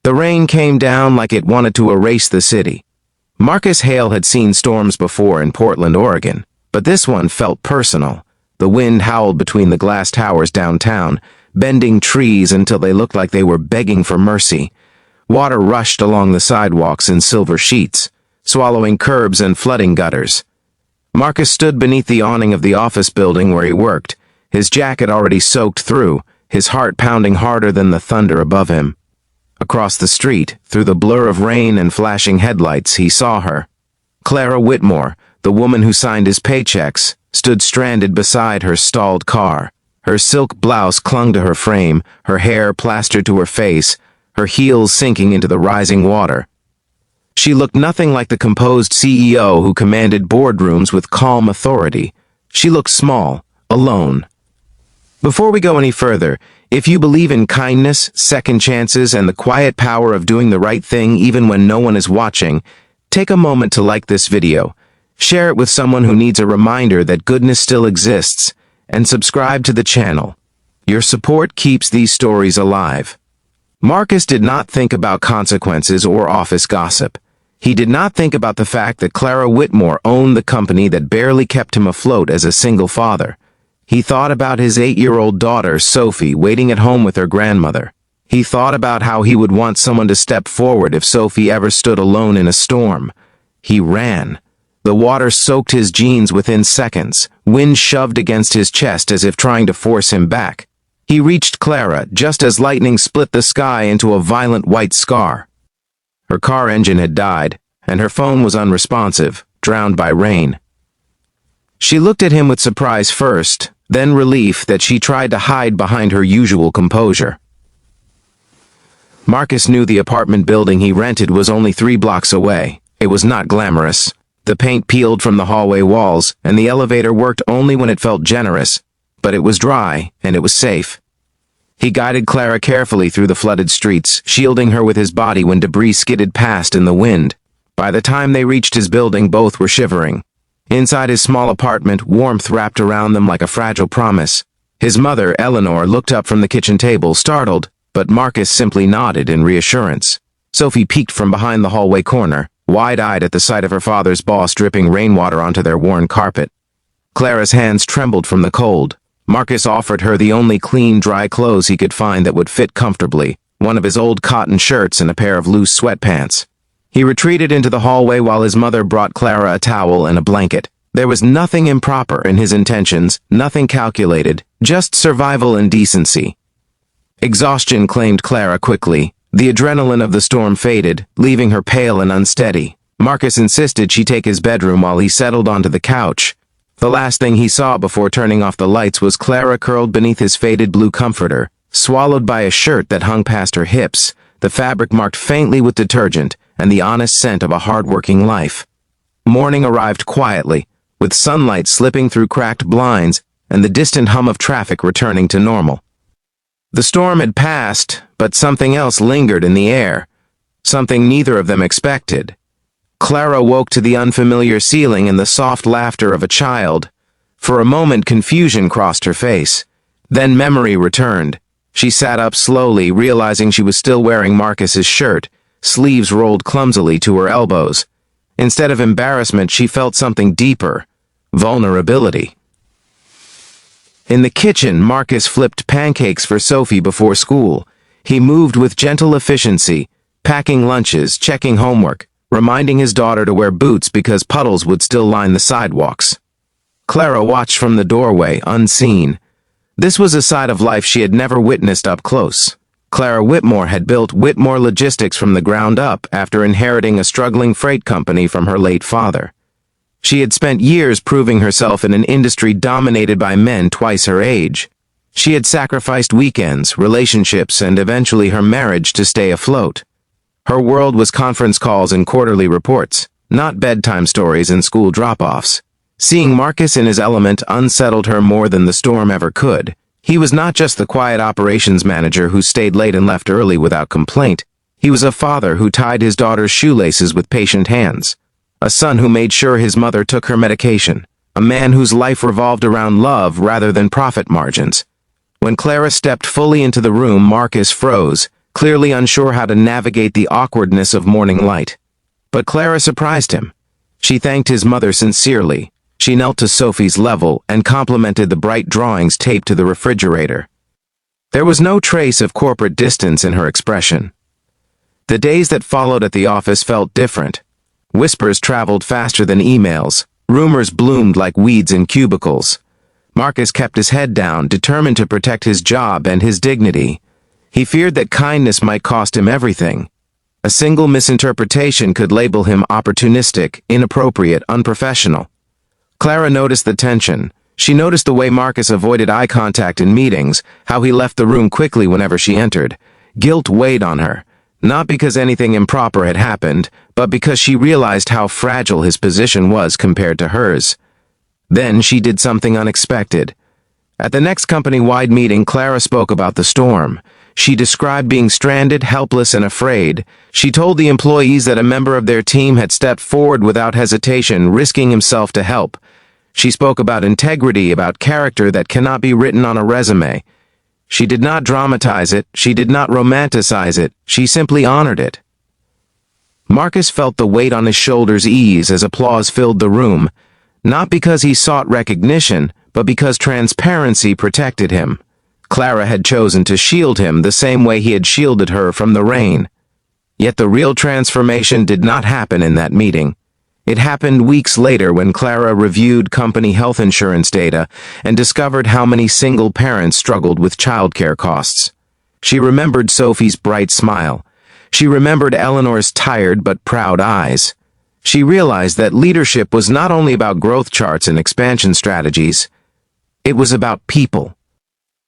The rain came down like it wanted to erase the city. Marcus Hale had seen storms before in Portland, Oregon, but this one felt personal. The wind howled between the glass towers downtown, bending trees until they looked like they were begging for mercy. Water rushed along the sidewalks in silver sheets, swallowing curbs and flooding gutters. Marcus stood beneath the awning of the office building where he worked, his jacket already soaked through, his heart pounding harder than the thunder above him. Across the street, through the blur of rain and flashing headlights, he saw her. Clara Whitmore, the woman who signed his paychecks, stood stranded beside her stalled car. Her silk blouse clung to her frame, her hair plastered to her face, her heels sinking into the rising water. She looked nothing like the composed CEO who commanded boardrooms with calm authority. She looked small, alone. Before we go any further, if you believe in kindness, second chances, and the quiet power of doing the right thing even when no one is watching, take a moment to like this video, share it with someone who needs a reminder that goodness still exists, and subscribe to the channel. Your support keeps these stories alive. Marcus did not think about consequences or office gossip. He did not think about the fact that Clara Whitmore owned the company that barely kept him afloat as a single father. He thought about his 8-year-old daughter, Sophie, waiting at home with her grandmother. He thought about how he would want someone to step forward if Sophie ever stood alone in a storm. He ran. The water soaked his jeans within seconds, wind shoved against his chest as if trying to force him back. He reached Clara just as lightning split the sky into a violent white scar. Her car engine had died, and her phone was unresponsive, drowned by rain. She looked at him with surprise first, then relief that she tried to hide behind her usual composure. Marcus knew the apartment building he rented was only 3 blocks away. It was not glamorous. The paint peeled from the hallway walls, and the elevator worked only when it felt generous, but it was dry, and it was safe. He guided Clara carefully through the flooded streets, shielding her with his body when debris skidded past in the wind. By the time they reached his building, both were shivering. Inside his small apartment, warmth wrapped around them like a fragile promise. His mother, Eleanor, looked up from the kitchen table, startled, but Marcus simply nodded in reassurance. Sophie peeked from behind the hallway corner, wide-eyed at the sight of her father's boss dripping rainwater onto their worn carpet. Clara's hands trembled from the cold. Marcus offered her the only clean, dry clothes he could find that would fit comfortably, one of his old cotton shirts and a pair of loose sweatpants. He retreated into the hallway while his mother brought Clara a towel and a blanket. There was nothing improper in his intentions, nothing calculated, just survival and decency. Exhaustion claimed Clara quickly. The adrenaline of the storm faded, leaving her pale and unsteady. Marcus insisted she take his bedroom while he settled onto the couch. The last thing he saw before turning off the lights was Clara curled beneath his faded blue comforter, swallowed by a shirt that hung past her hips, the fabric marked faintly with detergent, and the honest scent of a hard-working life. Morning arrived quietly, with sunlight slipping through cracked blinds and the distant hum of traffic returning to normal. The storm had passed, but something else lingered in the air, something neither of them expected. Clara woke to the unfamiliar ceiling and the soft laughter of a child. For a moment, confusion crossed her face. Then memory returned. She sat up slowly, realizing she was still wearing Marcus's shirt, sleeves rolled clumsily to her elbows. Instead of embarrassment, she felt something deeper: vulnerability. In the kitchen, Marcus flipped pancakes for Sophie before school. He moved with gentle efficiency, packing lunches, checking homework, reminding his daughter to wear boots because puddles would still line the sidewalks. Clara watched from the doorway, unseen. This was a side of life she had never witnessed up close. Clara Whitmore had built Whitmore Logistics from the ground up after inheriting a struggling freight company from her late father. She had spent years proving herself in an industry dominated by men twice her age. She had sacrificed weekends, relationships, and eventually her marriage to stay afloat. Her world was conference calls and quarterly reports, not bedtime stories and school drop-offs. Seeing Marcus in his element unsettled her more than the storm ever could. He was not just the quiet operations manager who stayed late and left early without complaint. He was a father who tied his daughter's shoelaces with patient hands. A son who made sure his mother took her medication. A man whose life revolved around love rather than profit margins. When Clara stepped fully into the room, Marcus froze, clearly unsure how to navigate the awkwardness of morning light. But Clara surprised him. She thanked his mother sincerely. She knelt to Sophie's level and complimented the bright drawings taped to the refrigerator. There was no trace of corporate distance in her expression. The days that followed at the office felt different. Whispers traveled faster than emails. Rumors bloomed like weeds in cubicles. Marcus kept his head down, determined to protect his job and his dignity. He feared that kindness might cost him everything. A single misinterpretation could label him opportunistic, inappropriate, unprofessional. Clara noticed the tension. She noticed the way Marcus avoided eye contact in meetings, how he left the room quickly whenever she entered. Guilt weighed on her, not because anything improper had happened, but because she realized how fragile his position was compared to hers. Then she did something unexpected. At the next company-wide meeting, Clara spoke about the storm. She described being stranded, helpless, and afraid. She told the employees that a member of their team had stepped forward without hesitation, risking himself to help. She spoke about integrity, about character that cannot be written on a resume. She did not dramatize it. She did not romanticize it. She simply honored it. Marcus felt the weight on his shoulders ease as applause filled the room, not because he sought recognition, but because transparency protected him. Clara had chosen to shield him the same way he had shielded her from the rain. Yet the real transformation did not happen in that meeting. It happened weeks later when Clara reviewed company health insurance data and discovered how many single parents struggled with childcare costs. She remembered Sophie's bright smile. She remembered Eleanor's tired but proud eyes. She realized that leadership was not only about growth charts and expansion strategies. It was about people.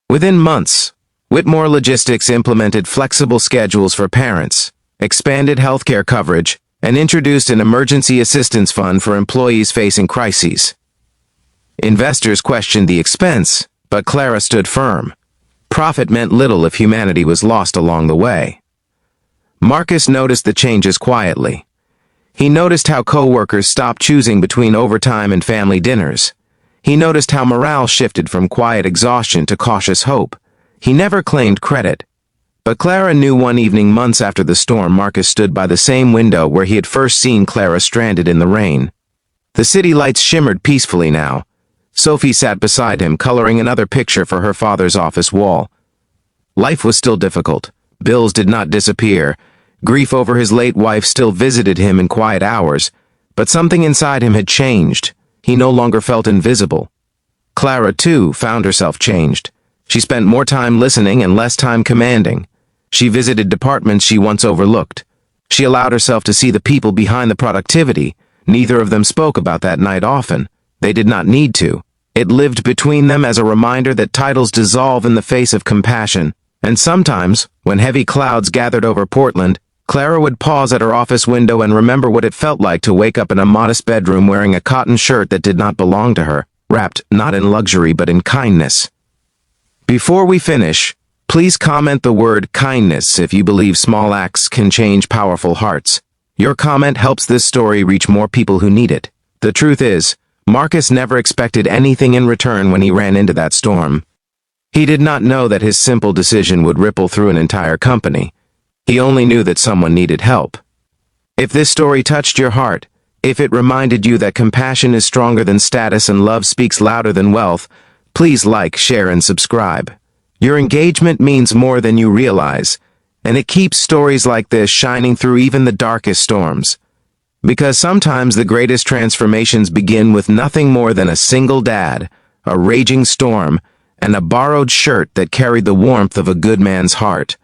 Within months, Whitmore Logistics implemented flexible schedules for parents, expanded healthcare coverage, and introduced an emergency assistance fund for employees facing crises. Investors questioned the expense, but Clara stood firm. Profit meant little if humanity was lost along the way. Marcus noticed the changes quietly. He noticed how co-workers stopped choosing between overtime and family dinners. He noticed how morale shifted from quiet exhaustion to cautious hope. He never claimed credit. But Clara knew one evening months after the storm, Marcus stood by the same window where he had first seen Clara stranded in the rain. The city lights shimmered peacefully now. Sophie sat beside him, coloring another picture for her father's office wall. Life was still difficult. Bills did not disappear. Grief over his late wife still visited him in quiet hours. But something inside him had changed. He no longer felt invisible. Clara, too, found herself changed. She spent more time listening and less time commanding. She visited departments she once overlooked. She allowed herself to see the people behind the productivity. Neither of them spoke about that night often. They did not need to. It lived between them as a reminder that titles dissolve in the face of compassion. And sometimes, when heavy clouds gathered over Portland, Clara would pause at her office window and remember what it felt like to wake up in a modest bedroom wearing a cotton shirt that did not belong to her, wrapped not in luxury but in kindness. Before we finish, please comment the word kindness if you believe small acts can change powerful hearts. Your comment helps this story reach more people who need it. The truth is, Marcus never expected anything in return when he ran into that storm. He did not know that his simple decision would ripple through an entire company. He only knew that someone needed help. If this story touched your heart, if it reminded you that compassion is stronger than status and love speaks louder than wealth, please like, share, and subscribe. Your engagement means more than you realize, and it keeps stories like this shining through even the darkest storms. Because sometimes the greatest transformations begin with nothing more than a single dad, a raging storm, and a borrowed shirt that carried the warmth of a good man's heart.